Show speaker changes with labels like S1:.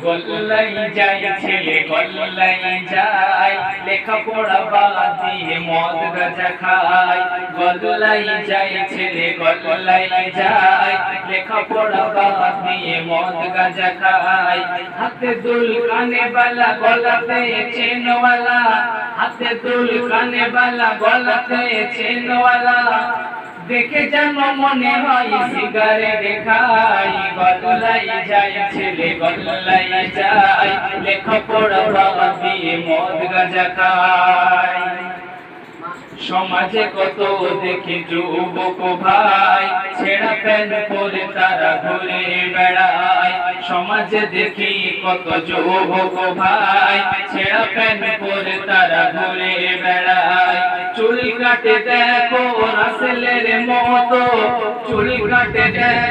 S1: গল্লাই যায় ছেলে গল্লাই যায়, লেখাপড়া বাদ দিয়ে মদ গাঁজা খায়। গল্লাই যায় ছেলে গল্লাই যায়, লেখাপড়া বাদ দিয়ে মদ গাঁজা খায়। হাতে দুল কানে বালা গলাতে চেনওয়ালা, হাতে দুল কানে বালা গলাতে চেনওয়ালা, দেখে যেন মনে হয় সিগারেট খাই। গল্লাই যায় ছেলে গল্লাই যায়, লেখাপড়া বাদ দিয়ে মদ গাঁজা খায়। সমাজে কত দেখি যুবক ভাই, ছেঁড়া প্যান্ট পরে তারা ঘুরে বেড়ায়। সমাজে দেখি কত যুবক ভাই, ছেঁড়া প্যান্ট পরে তারা ঘুরে বেড়ায়। চুল কাটে দেখো রাসেলের মতো, চুল কাটে দেখো